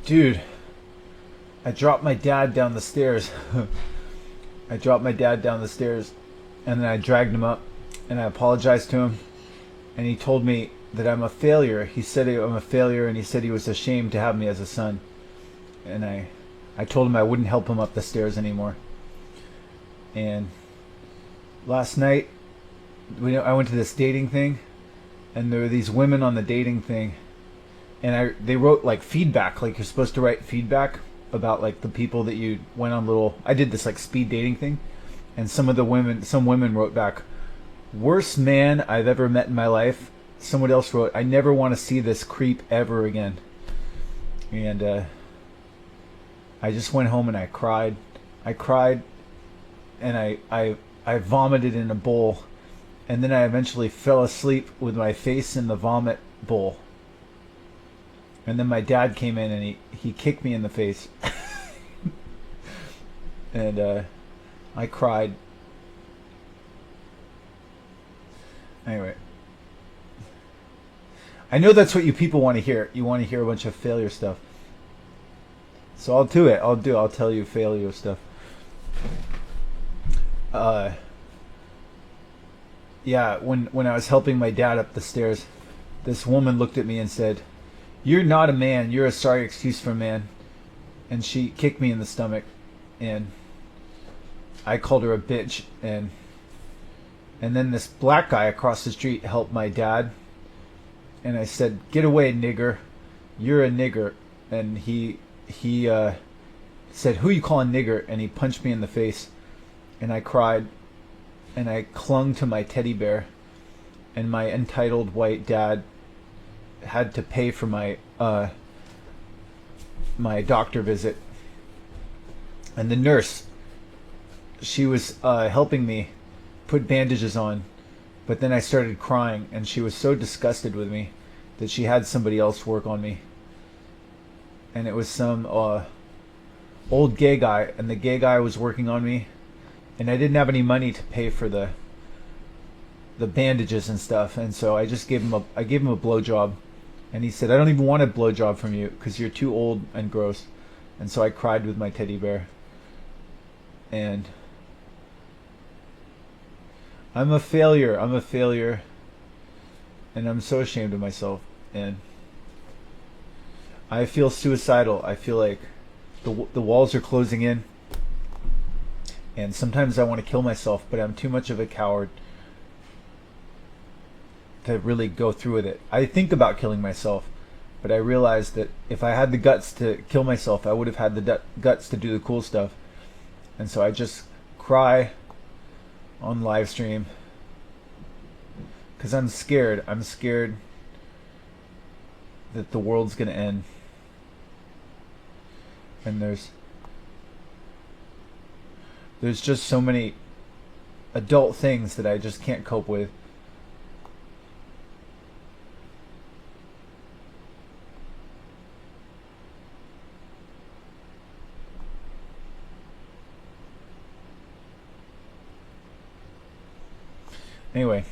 Dude, I dropped my dad down the stairs. I dropped my dad down the stairs and then I dragged him up and I apologized to him and he told me that I'm a failure. He said I'm a failure and he said he was ashamed to have me as a son. And I told him I wouldn't help him up the stairs anymore. And last night I went to this dating thing and there were these women on the dating thing and they wrote like feedback, like you're supposed to write feedback about like the people that you went on little. I did this like speed dating thing, and some women wrote back, "Worst man I've ever met in my life." Someone else wrote, "I never want to see this creep ever again." And I just went home and I cried. I cried, and I vomited in a bowl, and then I eventually fell asleep with my face in the vomit bowl. And then my dad came in and he kicked me in the face. And I cried. Anyway. I know that's what you people want to hear. You want to hear a bunch of failure stuff. So I'll do it. I'll tell you failure stuff. Yeah, when I was helping my dad up the stairs, this woman looked at me and said, "You're not a man. You're a sorry excuse for a man." And she kicked me in the stomach, and I called her a bitch. And then this black guy across the street helped my dad, and I said, "Get away, nigger. You're a nigger." And he said, "Who you calling nigger?" And he punched me in the face, and I cried, and I clung to my teddy bear, and my entitled white dad had to pay for my my doctor visit. And the nurse, she was helping me put bandages on, but then I started crying, and she was so disgusted with me that she had somebody else work on me. And it was some old gay guy, and the gay guy was working on me, and I didn't have any money to pay for the bandages and stuff, and so I just gave him a blowjob. And he said, "I don't even want a blowjob from you because you're too old and gross." And so I cried with my teddy bear. And I'm a failure. I'm a failure. And I'm so ashamed of myself. And I feel suicidal. I feel like the walls are closing in. And sometimes I want to kill myself, but I'm too much of a coward to really go through with it. I think about killing myself, but I realize that if I had the guts to kill myself, I would have had the guts to do the cool stuff. And so I just cry on live stream because I'm scared. I'm scared that the world's gonna end, and there's just so many adult things that I just can't cope with. Anyway,